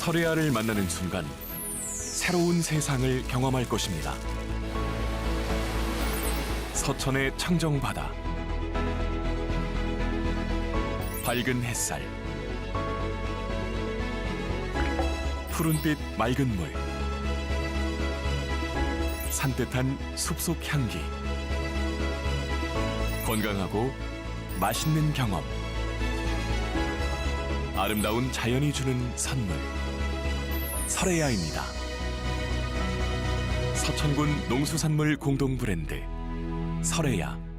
설혜아를 만나는 순간 새로운 세상을 경험할 것입니다. 서천의 청정바다, 밝은 햇살, 푸른빛 맑은 물, 산뜻한 숲속 향기, 건강하고 맛있는 경험, 아름다운 자연이 주는 선물, 설혜아입니다. 서천군 농수산물 공동 브랜드 설혜아.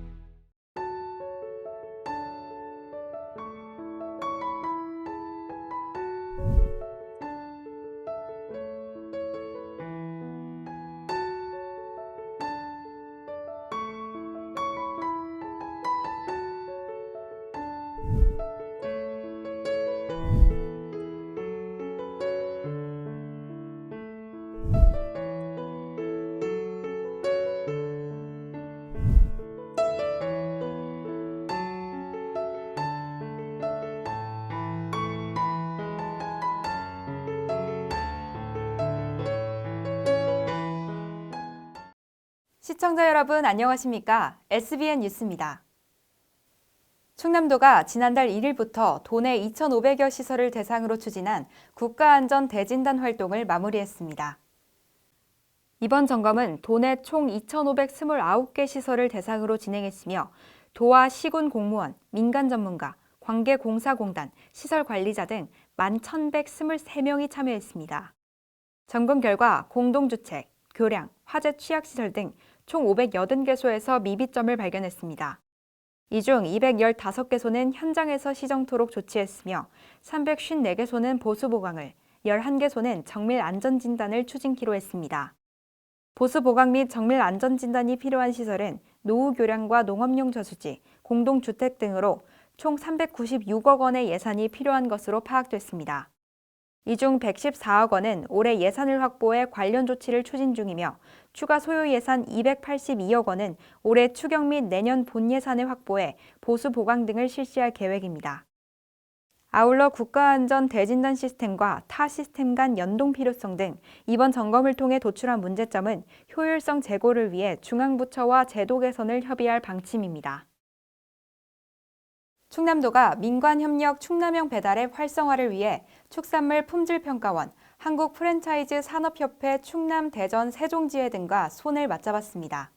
시청자 여러분 안녕하십니까? SBN 뉴스입니다. 충남도가 지난달 1일부터 도내 2,500여 시설을 대상으로 추진한 국가안전 대진단 활동을 마무리했습니다. 이번 점검은 도내 총 2,529개 시설을 대상으로 진행했으며 도와 시군 공무원, 민간 전문가, 관계공사공단, 시설관리자 등 11,123명이 참여했습니다. 점검 결과 공동주택, 교량, 화재 취약시설 등 총 580개소에서 미비점을 발견했습니다. 이 중 215개소는 현장에서 시정토록 조치했으며 354개소는 보수보강을, 11개소는 정밀안전진단을 추진키로 했습니다. 보수보강 및 정밀안전진단이 필요한 시설은 노후교량과 농업용 저수지, 공동주택 등으로 총 396억 원의 예산이 필요한 것으로 파악됐습니다. 이 중 114억 원은 올해 예산을 확보해 관련 조치를 추진 중이며 추가 소요 예산 282억 원은 올해 추경 및 내년 본 예산을 확보해 보수 보강 등을 실시할 계획입니다. 아울러 국가안전 대진단 시스템과 타 시스템 간 연동 필요성 등 이번 점검을 통해 도출한 문제점은 효율성 제고를 위해 중앙부처와 제도 개선을 협의할 방침입니다. 충남도가 민관협력 충남형 배달앱 활성화를 위해 축산물 품질평가원, 한국프랜차이즈 산업협회 충남, 대전, 세종지회 등과 손을 맞잡았습니다.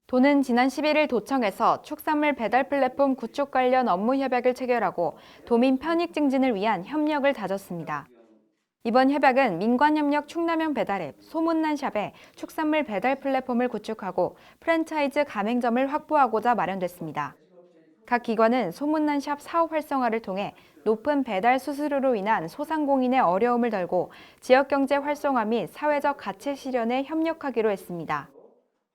도는 지난 11일 도청에서 축산물 배달 플랫폼 구축 관련 업무 협약을 체결하고 도민 편익 증진을 위한 협력을 다졌습니다. 이번 협약은 민관협력 충남형 배달앱 소문난 샵에 축산물 배달 플랫폼을 구축하고 프랜차이즈 가맹점을 확보하고자 마련됐습니다. 각 기관은 소문난 샵 사업 활성화를 통해 높은 배달 수수료로 인한 소상공인의 어려움을 덜고 지역경제 활성화 및 사회적 가치 실현에 협력하기로 했습니다.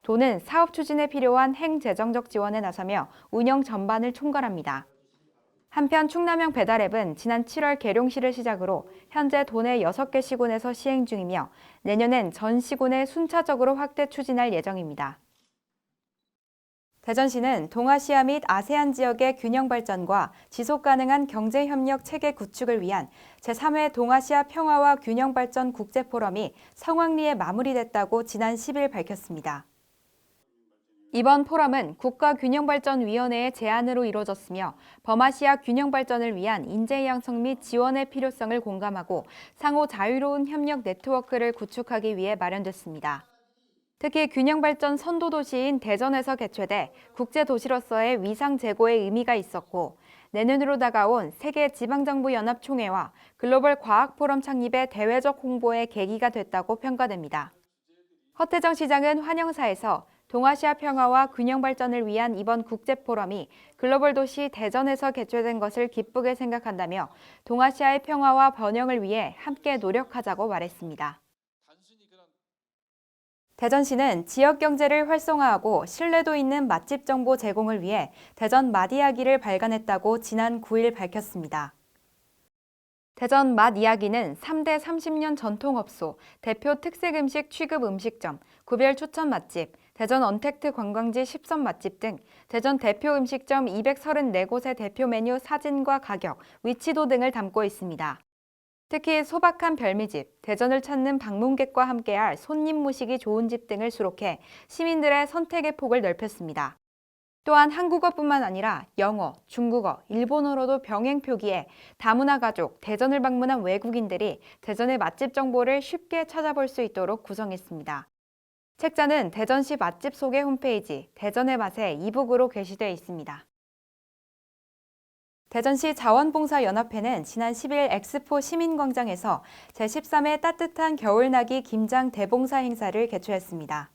도는 사업 추진에 필요한 행재정적 지원에 나서며 운영 전반을 총괄합니다. 한편 충남형 배달앱은 지난 7월 계룡시를 시작으로 현재 도내 6개 시군에서 시행 중이며 내년엔 전 시군에 순차적으로 확대 추진할 예정입니다. 대전시는 동아시아 및 아세안 지역의 균형 발전과 지속 가능한 경제 협력 체계 구축을 위한 제3회 동아시아 평화와 균형 발전 국제 포럼이 성황리에 마무리됐다고 지난 10일 밝혔습니다. 이번 포럼은 국가균형발전위원회의 제안으로 이루어졌으며 범아시아 균형 발전을 위한 인재 양성 및 지원의 필요성을 공감하고 상호 자유로운 협력 네트워크를 구축하기 위해 마련됐습니다. 특히 균형발전 선도도시인 대전에서 개최돼 국제도시로서의 위상 제고의 의미가 있었고 내년으로 다가온 세계지방정부연합총회와 글로벌 과학포럼 창립의 대외적 홍보의 계기가 됐다고 평가됩니다. 허태정 시장은 환영사에서 동아시아 평화와 균형 발전을 위한 이번 국제포럼이 글로벌 도시 대전에서 개최된 것을 기쁘게 생각한다며 동아시아의 평화와 번영을 위해 함께 노력하자고 말했습니다. 대전시는 지역 경제를 활성화하고 신뢰도 있는 맛집 정보 제공을 위해 대전 맛이야기를 발간했다고 지난 9일 밝혔습니다. 대전 맛이야기는 3대 30년 전통업소, 대표 특색 음식 취급 음식점, 구별 추천 맛집, 대전 언택트 관광지 10선 맛집 등 대전 대표 음식점 234곳의 대표 메뉴 사진과 가격, 위치도 등을 담고 있습니다. 특히 소박한 별미집, 대전을 찾는 방문객과 함께할 손님 모시기 좋은 집 등을 수록해 시민들의 선택의 폭을 넓혔습니다. 또한 한국어뿐만 아니라 영어, 중국어, 일본어로도 병행 표기에 다문화 가족, 대전을 방문한 외국인들이 대전의 맛집 정보를 쉽게 찾아볼 수 있도록 구성했습니다. 책자는 대전시 맛집 소개 홈페이지 대전의 맛에 이북으로 게시되어 있습니다. 대전시 자원봉사연합회는 지난 10일 엑스포 시민광장에서 제13회 따뜻한 겨울나기 김장 대봉사 행사를 개최했습니다.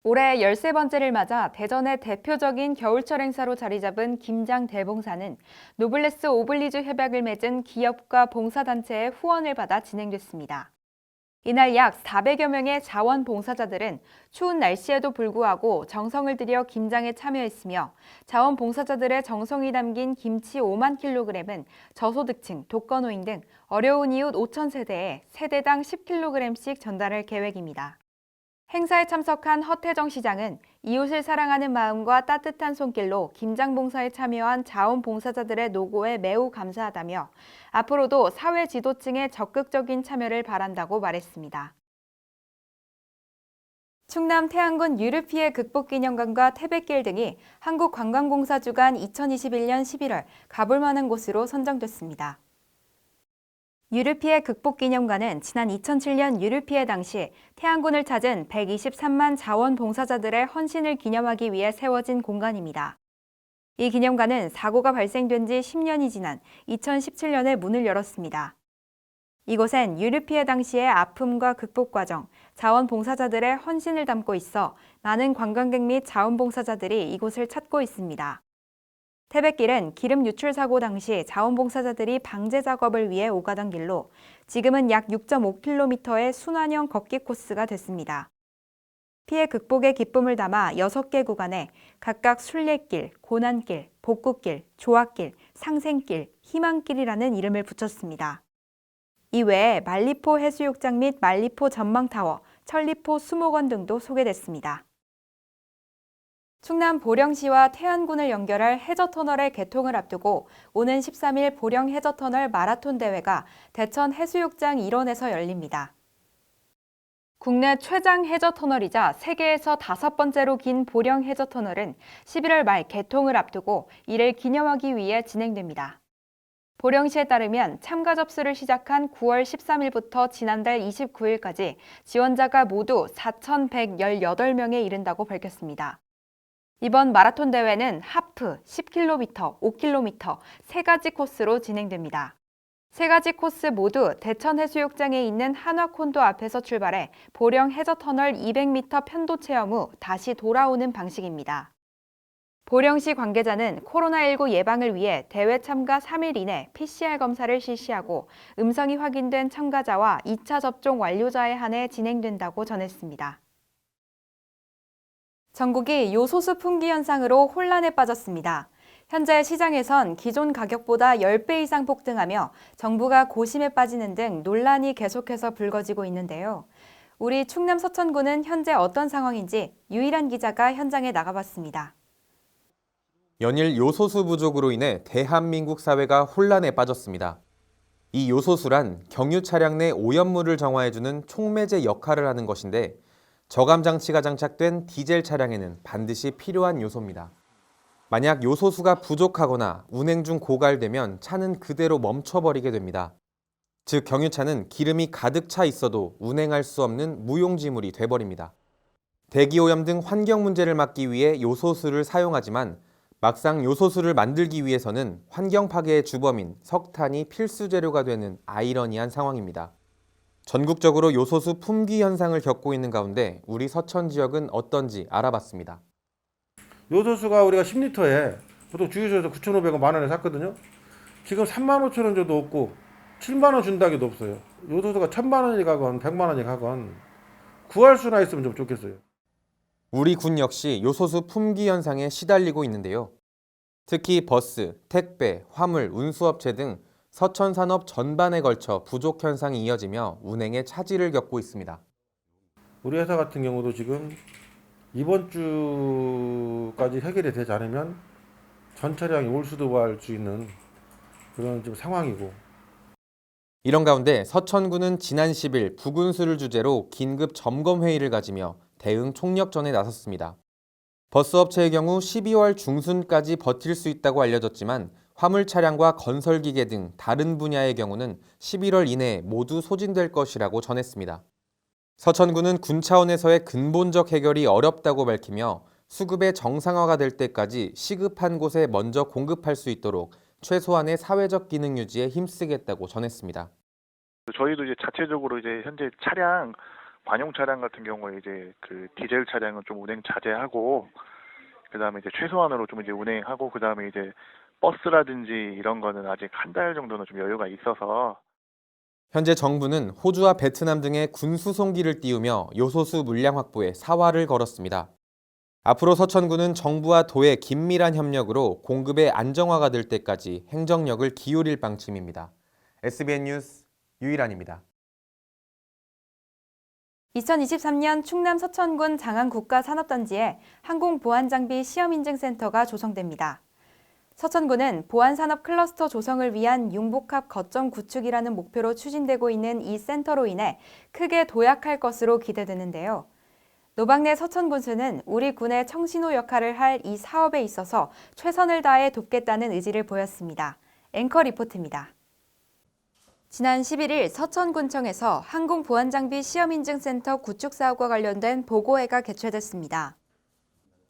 올해 13번째를 맞아 대전의 대표적인 겨울철 행사로 자리 잡은 김장 대봉사는 노블레스 오블리주 협약을 맺은 기업과 봉사단체의 후원을 받아 진행됐습니다. 이날 약 400여 명의 자원봉사자들은 추운 날씨에도 불구하고 정성을 들여 김장에 참여했으며 자원봉사자들의 정성이 담긴 김치 5만 킬로그램은 저소득층, 독거노인 등 어려운 이웃 5천 세대에 세대당 10kg씩 전달할 계획입니다. 행사에 참석한 허태정 시장은 이웃을 사랑하는 마음과 따뜻한 손길로 김장 봉사에 참여한 자원봉사자들의 노고에 매우 감사하다며 앞으로도 사회 지도층의 적극적인 참여를 바란다고 말했습니다. 충남 태안군 유류피해 극복기념관과 태백길 등이 한국관광공사 주간 2021년 11월 가볼 만한 곳으로 선정됐습니다. 유류피해 극복기념관은 지난 2007년 유류피해 당시 태안군을 찾은 123만 자원봉사자들의 헌신을 기념하기 위해 세워진 공간입니다. 이 기념관은 사고가 발생된 지 10년이 지난 2017년에 문을 열었습니다. 이곳엔 유류피해 당시의 아픔과 극복 과정, 자원봉사자들의 헌신을 담고 있어 많은 관광객 및 자원봉사자들이 이곳을 찾고 있습니다. 태백길은 기름 유출 사고 당시 자원봉사자들이 방제 작업을 위해 오가던 길로 지금은 약 6.5km의 순환형 걷기 코스가 됐습니다. 피해 극복의 기쁨을 담아 6개 구간에 각각 순례길, 고난길, 복구길, 조화길, 상생길, 희망길이라는 이름을 붙였습니다. 이 외에 만리포 해수욕장 및 만리포 전망타워, 천리포 수목원 등도 소개됐습니다. 충남 보령시와 태안군을 연결할 해저터널의 개통을 앞두고 오는 13일 보령 해저터널 마라톤 대회가 대천 해수욕장 일원에서 열립니다. 국내 최장 해저터널이자 세계에서 5번째로 긴 보령 해저터널은 11월 말 개통을 앞두고 이를 기념하기 위해 진행됩니다. 보령시에 따르면 참가 접수를 시작한 9월 13일부터 지난달 29일까지 지원자가 모두 4,118명에 이른다고 밝혔습니다. 이번 마라톤 대회는 하프, 10km, 5km 세 가지 코스로 진행됩니다. 세 가지 코스 모두 대천 해수욕장에 있는 한화콘도 앞에서 출발해 보령 해저터널 200m 편도 체험 후 다시 돌아오는 방식입니다. 보령시 관계자는 코로나19 예방을 위해 대회 참가 3일 이내 PCR 검사를 실시하고 음성이 확인된 참가자와 2차 접종 완료자에 한해 진행된다고 전했습니다. 전국이 요소수 품귀 현상으로 혼란에 빠졌습니다. 현재 시장에선 기존 가격보다 10배 이상 폭등하며 정부가 고심에 빠지는 등 논란이 계속해서 불거지고 있는데요. 우리 충남 서천군은 현재 어떤 상황인지 유일한 기자가 현장에 나가봤습니다. 연일 요소수 부족으로 인해 대한민국 사회가 혼란에 빠졌습니다. 이 요소수란 경유 차량 내 오염물을 정화해주는 촉매제 역할을 하는 것인데 저감 장치가 장착된 디젤 차량에는 반드시 필요한 요소입니다. 만약 요소수가 부족하거나 운행 중 고갈되면 차는 그대로 멈춰버리게 됩니다. 즉 경유차는 기름이 가득 차 있어도 운행할 수 없는 무용지물이 돼버립니다. 대기오염 등 환경 문제를 막기 위해 요소수를 사용하지만 막상 요소수를 만들기 위해서는 환경 파괴의 주범인 석탄이 필수 재료가 되는 아이러니한 상황입니다. 전국적으로 요소수 품귀 현상을 겪고 있는 가운데 우리 서천 지역은 어떤지 알아봤습니다. 요소수가 우리가 10리터에 보통 주유소에서 9,500원, 만 원에 샀거든요. 지금 35,000원 줘도 없고 7만 원 준다기도 없어요. 요소수가 1,000만 원이 가건 100만 원이 가건 구할 수나 있으면 좀 좋겠어요. 우리 군 역시 요소수 품귀 현상에 시달리고 있는데요. 특히 버스, 택배, 화물, 운수업체 등 서천 산업 전반에 걸쳐 부족 현상이 이어지며 운행에 차질을 겪고 있습니다. 우리 회사 같은 경우도 지금 이번 주까지 해결이 되지 않으면 전 차량이 올 수도 할 수 있는 그런 지금 상황이고 이런 가운데 서천군은 지난 10일 부군수를 주제로 긴급 점검회의를 가지며 대응 총력전에 나섰습니다. 버스업체의 경우 12월 중순까지 버틸 수 있다고 알려졌지만 화물 차량과 건설기계 등 다른 분야의 경우는 11월 이내에 모두 소진될 것이라고 전했습니다. 서천군은 군 차원에서의 근본적 해결이 어렵다고 밝히며 수급의 정상화가 될 때까지 시급한 곳에 먼저 공급할 수 있도록 최소한의 사회적 기능 유지에 힘쓰겠다고 전했습니다. 저희도 이제 자체적으로 이제 현재 차량 관용 차량 같은 경우에 이제 그 디젤 차량은 좀 운행 자제하고 그다음에 이제 최소한으로 좀 이제 운행하고 그다음에 이제 버스라든지 이런 거는 아직 한 달 정도는 좀 여유가 있어서. 현재 정부는 호주와 베트남 등의 군 수송기를 띄우며 요소수 물량 확보에 사활을 걸었습니다. 앞으로 서천군은 정부와 도의 긴밀한 협력으로 공급의 안정화가 될 때까지 행정력을 기울일 방침입니다. SBN 뉴스 유일한입니다. 2023년 충남 서천군 장안국가산업단지에 항공보안장비 시험인증센터가 조성됩니다. 서천군은 보안산업 클러스터 조성을 위한 융복합 거점 구축이라는 목표로 추진되고 있는 이 센터로 인해 크게 도약할 것으로 기대되는데요. 노박래 서천군수는 우리 군의 청신호 역할을 할 이 사업에 있어서 최선을 다해 돕겠다는 의지를 보였습니다. 앵커 리포트입니다. 지난 11일 서천군청에서 항공보안장비 시험인증센터 구축 사업과 관련된 보고회가 개최됐습니다.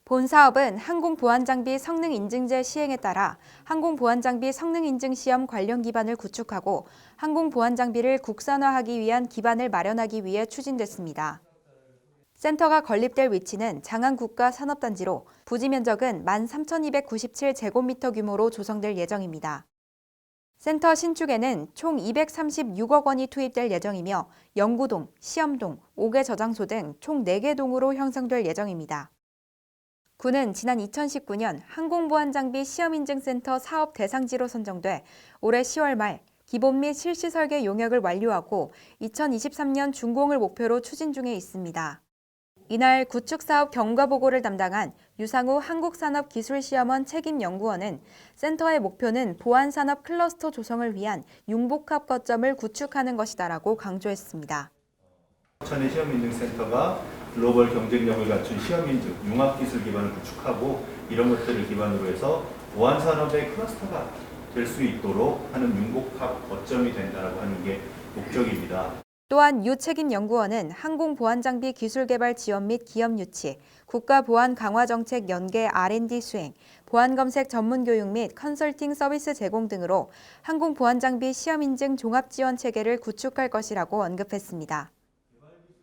본 사업은 항공보안장비 성능인증제 시행에 따라 항공보안장비 성능인증 시험 관련 기반을 구축하고 항공보안장비를 국산화하기 위한 기반을 마련하기 위해 추진됐습니다. 센터가 건립될 위치는 장안국가산업단지로 부지 면적은 13,297제곱미터 규모로 조성될 예정입니다. 센터 신축에는 총 236억 원이 투입될 예정이며 연구동, 시험동, 5개 저장소 등 총 4개 동으로 형성될 예정입니다. 군은 지난 2019년 항공보안장비 시험인증센터 사업 대상지로 선정돼 올해 10월 말 기본 및 실시 설계 용역을 완료하고 2023년 준공을 목표로 추진 중에 있습니다. 이날 구축사업 경과보고를 담당한 유상우 한국산업기술시험원 책임연구원은 센터의 목표는 보안산업 클러스터 조성을 위한 융복합 거점을 구축하는 것이다라고 강조했습니다. 서천의 시험인증센터가 글로벌 경쟁력을 갖춘 시험인증, 융합기술 기반을 구축하고 이런 것들을 기반으로 해서 보안산업의 클러스터가 될 수 있도록 하는 융복합 거점이 된다고 하는 게 목적입니다. 또한 유 책임연구원은 항공보안장비 기술개발 지원 및 기업 유치, 국가보안 강화 정책 연계 R&D 수행, 보안검색 전문교육 및 컨설팅 서비스 제공 등으로 항공보안장비 시험인증 종합지원 체계를 구축할 것이라고 언급했습니다.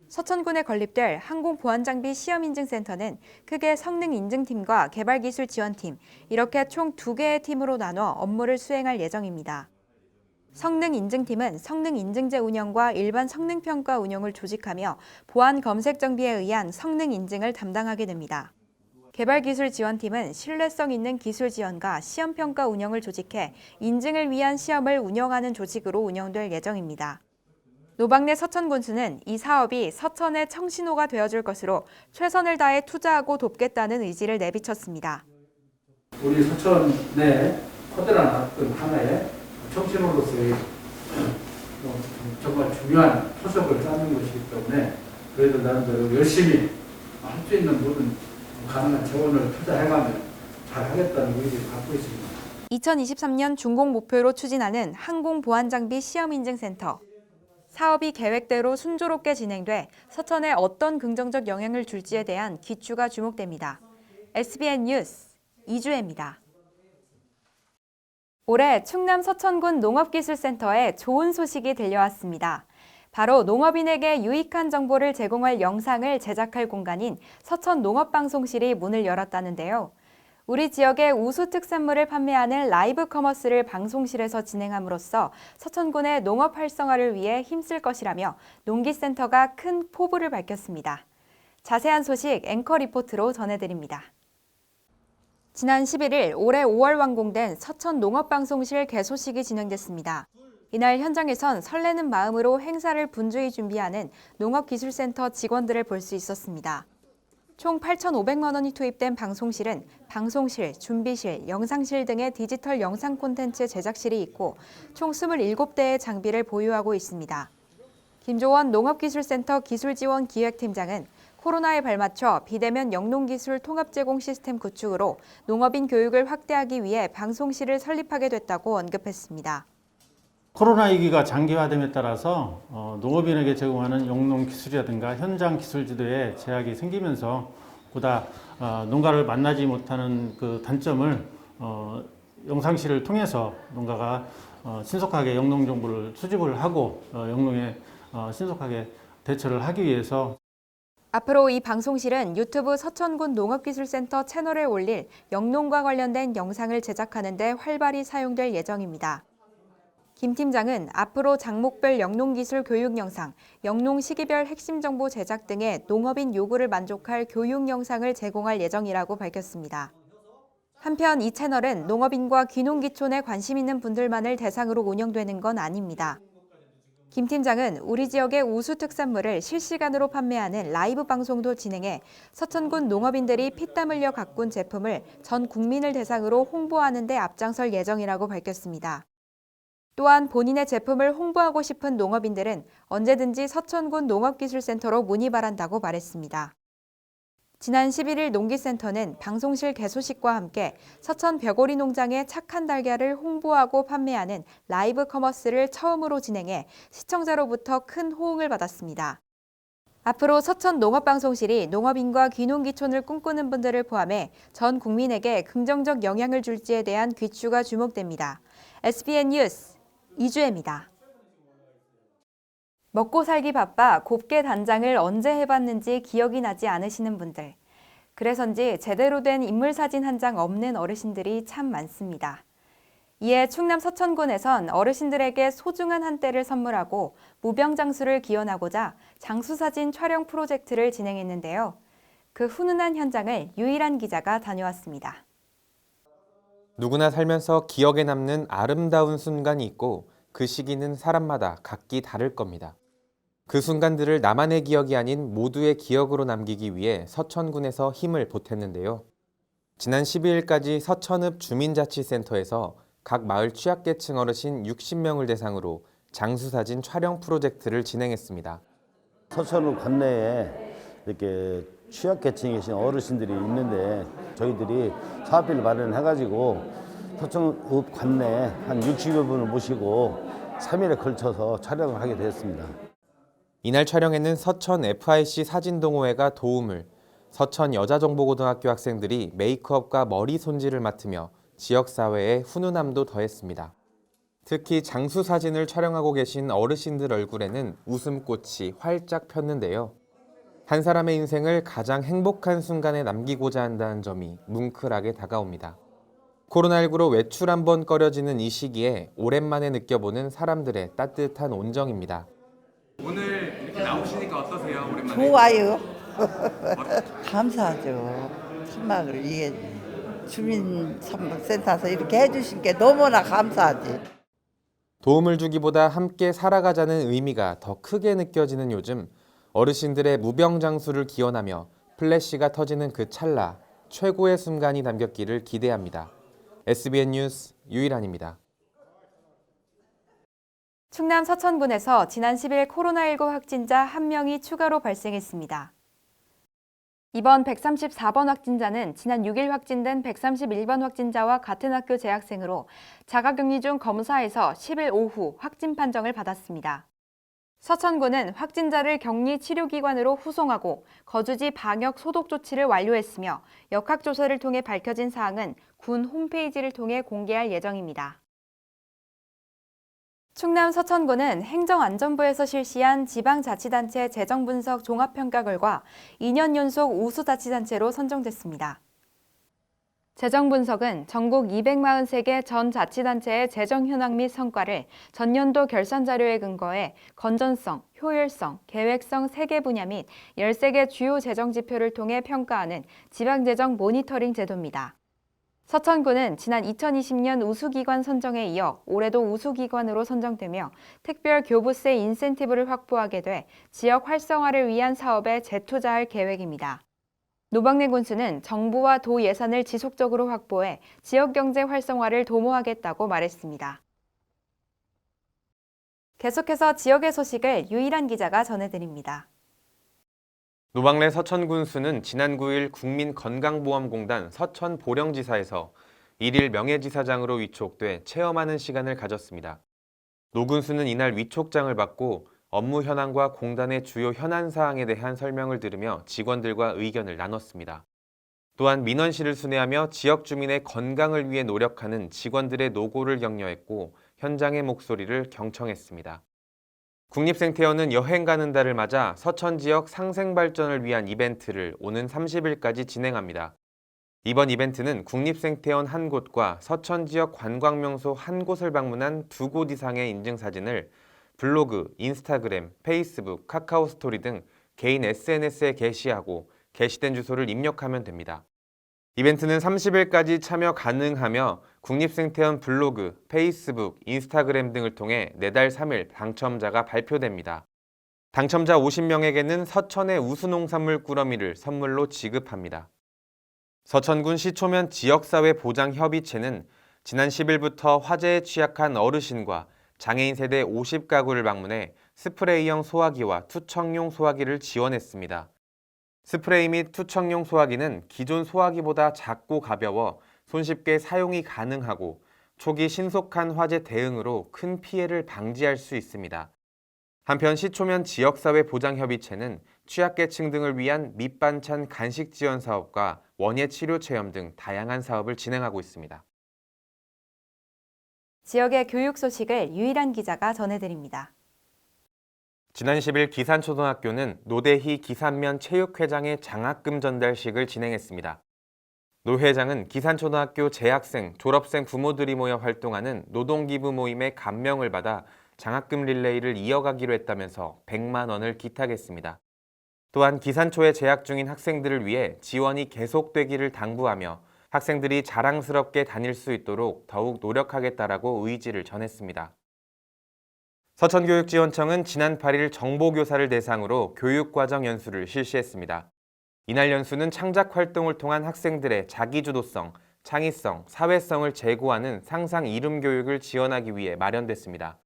서천군에 건립될 항공보안장비 시험인증센터는 크게 성능인증팀과 개발기술지원팀, 이렇게 총 2개의 팀으로 나눠 업무를 수행할 예정입니다. 성능인증팀은 성능인증제 운영과 일반 성능평가 운영을 조직하며 보안검색정비에 의한 성능인증을 담당하게 됩니다. 개발기술지원팀은 신뢰성 있는 기술 지원과 시험평가 운영을 조직해 인증을 위한 시험을 운영하는 조직으로 운영될 예정입니다. 노박래 서천군수는 이 사업이 서천의 청신호가 되어줄 것으로 최선을 다해 투자하고 돕겠다는 의지를 내비쳤습니다. 우리 서천 내 커다란 어떤 하나의 청신호로서의 정말 중요한 토석을 쌓는 것이기 때문에 그래도 나름대로 열심히 할 수 있는 모든 가능한 재원을 투자해가며 잘 하겠다는 의지를 갖고 있습니다. 2023년 준공 목표로 추진하는 항공보안장비 시험인증센터. 사업이 계획대로 순조롭게 진행돼 서천에 어떤 긍정적 영향을 줄지에 대한 귀추가 주목됩니다. SBN 뉴스 이주혜입니다. 올해 충남 서천군 농업기술센터에 좋은 소식이 들려왔습니다. 바로 농업인에게 유익한 정보를 제공할 영상을 제작할 공간인 서천 농업방송실이 문을 열었다는데요. 우리 지역의 우수 특산물을 판매하는 라이브 커머스를 방송실에서 진행함으로써 서천군의 농업 활성화를 위해 힘쓸 것이라며 농기센터가 큰 포부를 밝혔습니다. 자세한 소식 앵커 리포트로 전해드립니다. 지난 11일 올해 5월 완공된 서천 농업방송실 개소식이 진행됐습니다. 이날 현장에선 설레는 마음으로 행사를 분주히 준비하는 농업기술센터 직원들을 볼 수 있었습니다. 총 8,500만 원이 투입된 방송실은 방송실, 준비실, 영상실 등의 디지털 영상 콘텐츠 제작실이 있고 총 27대의 장비를 보유하고 있습니다. 김조원 농업기술센터 기술지원 기획팀장은 코로나에 발맞춰 비대면 영농기술 통합 제공 시스템 구축으로 농업인 교육을 확대하기 위해 방송실을 설립하게 됐다고 언급했습니다. 코로나 위기가 장기화됨에 따라서 농업인에게 제공하는 영농 기술이라든가 현장 기술 지도에 제약이 생기면서 보다 농가를 만나지 못하는 그 단점을 영상실을 통해서 농가가 신속하게 영농 정보를 수집을 하고 영농에 신속하게 대처를 하기 위해서 앞으로 이 방송실은 유튜브 서천군 농업기술센터 채널에 올릴 영농과 관련된 영상을 제작하는 데 활발히 사용될 예정입니다. 김 팀장은 앞으로 장목별 영농기술 교육 영상, 영농 시기별 핵심 정보 제작 등의 농업인 요구를 만족할 교육 영상을 제공할 예정이라고 밝혔습니다. 한편 이 채널은 농업인과 귀농귀촌에 관심 있는 분들만을 대상으로 운영되는 건 아닙니다. 김 팀장은 우리 지역의 우수 특산물을 실시간으로 판매하는 라이브 방송도 진행해 서천군 농업인들이 피땀 흘려 가꾼 제품을 전 국민을 대상으로 홍보하는 데 앞장설 예정이라고 밝혔습니다. 또한 본인의 제품을 홍보하고 싶은 농업인들은 언제든지 서천군 농업기술센터로 문의 바란다고 말했습니다. 지난 11일 농기센터는 방송실 개소식과 함께 서천 벽오리 농장의 착한 달걀을 홍보하고 판매하는 라이브 커머스를 처음으로 진행해 시청자로부터 큰 호응을 받았습니다. 앞으로 서천 농업방송실이 농업인과 귀농귀촌을 꿈꾸는 분들을 포함해 전 국민에게 긍정적 영향을 줄지에 대한 귀추가 주목됩니다. SBN 뉴스 이주혜입니다. 먹고 살기 바빠 곱게 단장을 언제 해봤는지 기억이 나지 않으시는 분들. 그래서인지 제대로 된 인물사진 한 장 없는 어르신들이 참 많습니다. 이에 충남 서천군에선 어르신들에게 소중한 한때를 선물하고 무병장수를 기원하고자 장수사진 촬영 프로젝트를 진행했는데요. 그 훈훈한 현장을 유일한 기자가 다녀왔습니다. 누구나 살면서 기억에 남는 아름다운 순간이 있고 그 시기는 사람마다 각기 다를 겁니다. 그 순간들을 나만의 기억이 아닌 모두의 기억으로 남기기 위해 서천군에서 힘을 보탰는데요. 지난 12일까지 서천읍 주민자치센터에서 각 마을 취약계층 어르신 60명을 대상으로 장수사진 촬영 프로젝트를 진행했습니다. 서천읍 관내에 이렇게 취약계층에 계신 어르신들이 있는데 저희들이 사업비를 마련해가지고 서천읍 관내에 한 60여 분을 모시고 3일에 걸쳐서 촬영을 하게 되었습니다. 이날 촬영에는 서천 FIC 사진동호회가 도움을, 서천 여자정보고등학교 학생들이 메이크업과 머리 손질을 맡으며 지역사회의 훈훈함도 더했습니다. 특히 장수사진을 촬영하고 계신 어르신들 얼굴에는 웃음꽃이 활짝 폈는데요. 한 사람의 인생을 가장 행복한 순간에 남기고자 한다는 점이 뭉클하게 다가옵니다. 코로나19로 외출 한번 꺼려지는 이 시기에 오랜만에 느껴보는 사람들의 따뜻한 온정입니다. 오늘 이렇게 나오시니까 어떠세요? 오랜만에. 좋아요. 감사하죠. 참말로 이게 주민센터에서 이렇게 해주신 게 너무나 감사하지. 도움을 주기보다 함께 살아가자는 의미가 더 크게 느껴지는 요즘, 어르신들의 무병장수를 기원하며 플래시가 터지는 그 찰나, 최고의 순간이 담겼기를 기대합니다. SBN 뉴스 유일한입니다. 충남 서천군에서 지난 10일 코로나19 확진자 1명이 추가로 발생했습니다. 이번 134번 확진자는 지난 6일 확진된 131번 확진자와 같은 학교 재학생으로 자가격리 중 검사에서 10일 오후 확진 판정을 받았습니다. 서천군은 확진자를 격리 치료기관으로 후송하고 거주지 방역 소독 조치를 완료했으며 역학조사를 통해 밝혀진 사항은 군 홈페이지를 통해 공개할 예정입니다. 충남 서천군은 행정안전부에서 실시한 지방자치단체 재정분석 종합평가 결과 2년 연속 우수자치단체로 선정됐습니다. 재정분석은 전국 243개 전 자치단체의 재정 현황 및 성과를 전년도 결산 자료에 근거해 건전성, 효율성, 계획성 3개 분야 및 13개 주요 재정 지표를 통해 평가하는 지방재정 모니터링 제도입니다. 서천군은 지난 2020년 우수기관 선정에 이어 올해도 우수기관으로 선정되며 특별 교부세 인센티브를 확보하게 돼 지역 활성화를 위한 사업에 재투자할 계획입니다. 노박래 군수는 정부와 도 예산을 지속적으로 확보해 지역 경제 활성화를 도모하겠다고 말했습니다. 계속해서 지역의 소식을 유일한 기자가 전해드립니다. 노박래 서천군수는 지난 9일 국민건강보험공단 서천보령지사에서 1일 명예지사장으로 위촉돼 체험하는 시간을 가졌습니다. 노 군수는 이날 위촉장을 받고 업무 현황과 공단의 주요 현안 사항에 대한 설명을 들으며 직원들과 의견을 나눴습니다. 또한 민원실을 순회하며 지역 주민의 건강을 위해 노력하는 직원들의 노고를 격려했고 현장의 목소리를 경청했습니다. 국립생태원은 여행 가는 달을 맞아 서천 지역 상생 발전을 위한 이벤트를 오는 30일까지 진행합니다. 이번 이벤트는 국립생태원 한 곳과 서천 지역 관광명소 한 곳을 방문한 2곳 이상의 인증사진을 블로그, 인스타그램, 페이스북, 카카오 스토리 등 개인 SNS에 게시하고 게시된 주소를 입력하면 됩니다. 이벤트는 30일까지 참여 가능하며 국립생태원 블로그, 페이스북, 인스타그램 등을 통해 내달 3일 당첨자가 발표됩니다. 당첨자 50명에게는 서천의 우수농산물 꾸러미를 선물로 지급합니다. 서천군 시초면 지역사회 보장협의체는 지난 10일부터 화재에 취약한 어르신과 장애인 세대 50가구를 방문해 스프레이형 소화기와 투척용 소화기를 지원했습니다. 스프레이 및 투척용 소화기는 기존 소화기보다 작고 가벼워 손쉽게 사용이 가능하고 초기 신속한 화재 대응으로 큰 피해를 방지할 수 있습니다. 한편 시초면 지역사회 보장협의체는 취약계층 등을 위한 밑반찬 간식 지원 사업과 원예 치료 체험 등 다양한 사업을 진행하고 있습니다. 지역의 교육 소식을 유일한 기자가 전해드립니다. 지난 10일 기산초등학교는 노대희 기산면 체육회장의 장학금 전달식을 진행했습니다. 노 회장은 기산초등학교 재학생, 졸업생 부모들이 모여 활동하는 노동기부 모임에 감명을 받아 장학금 릴레이를 이어가기로 했다면서 100만 원을 기탁했습니다. 또한 기산초에 재학 중인 학생들을 위해 지원이 계속되기를 당부하며 학생들이 자랑스럽게 다닐 수 있도록 더욱 노력하겠다라고 의지를 전했습니다. 서천교육지원청은 지난 8일 정보교사를 대상으로 교육과정 연수를 실시했습니다. 이날 연수는 창작 활동을 통한 학생들의 자기주도성, 창의성, 사회성을 제고하는 상상 이름 교육을 지원하기 위해 마련됐습니다.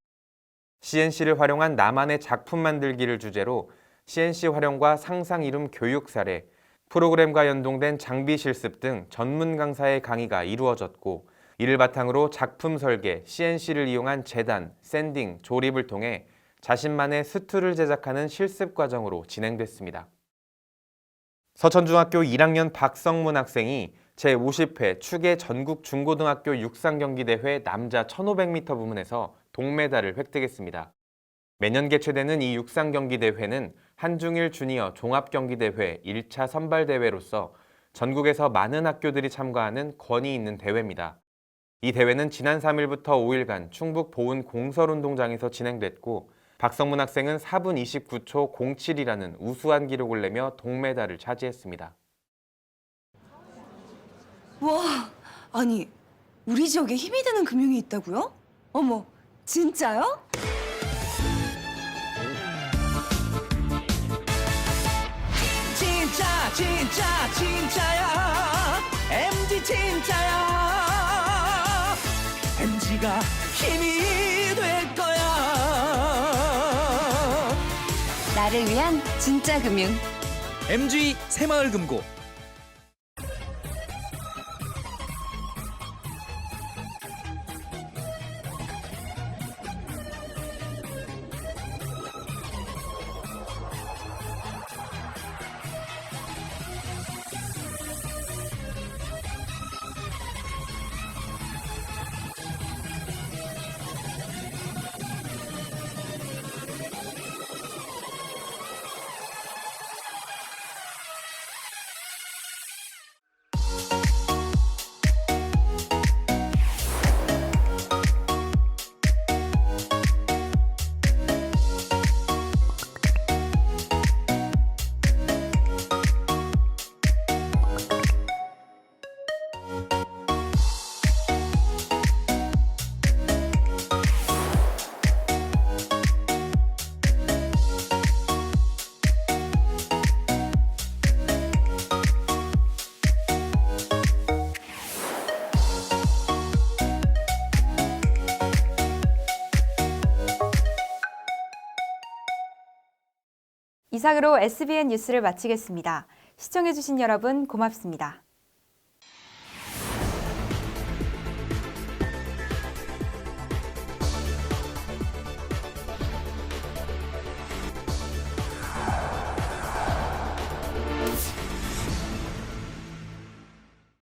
CNC를 활용한 나만의 작품 만들기를 주제로 CNC 활용과 상상 이름 교육 사례, 프로그램과 연동된 장비 실습 등 전문 강사의 강의가 이루어졌고 이를 바탕으로 작품 설계, CNC를 이용한 재단, 샌딩, 조립을 통해 자신만의 스툴을 제작하는 실습 과정으로 진행됐습니다. 서천중학교 1학년 박성문 학생이 제50회 추계 전국 중고등학교 육상경기대회 남자 1500m 부문에서 동메달을 획득했습니다. 매년 개최되는 이 육상경기대회는 한중일 주니어 종합경기대회 1차 선발대회로서 전국에서 많은 학교들이 참가하는 권위 있는 대회입니다. 이 대회는 지난 3일부터 5일간 충북 보은 공설운동장에서 진행됐고 박성문 학생은 4분 29초 07이라는 우수한 기록을 내며 동메달을 차지했습니다. 와, 아니 우리 지역에 힘이 되는 금융이 있다고요? 어머, 진짜요? 진짜야 MG 진짜야 MG가 힘이 될 거야 나를 위한 진짜 금융 MG 새마을금고 이상으로 SBN 뉴스를 마치겠습니다. 시청해주신 여러분 고맙습니다.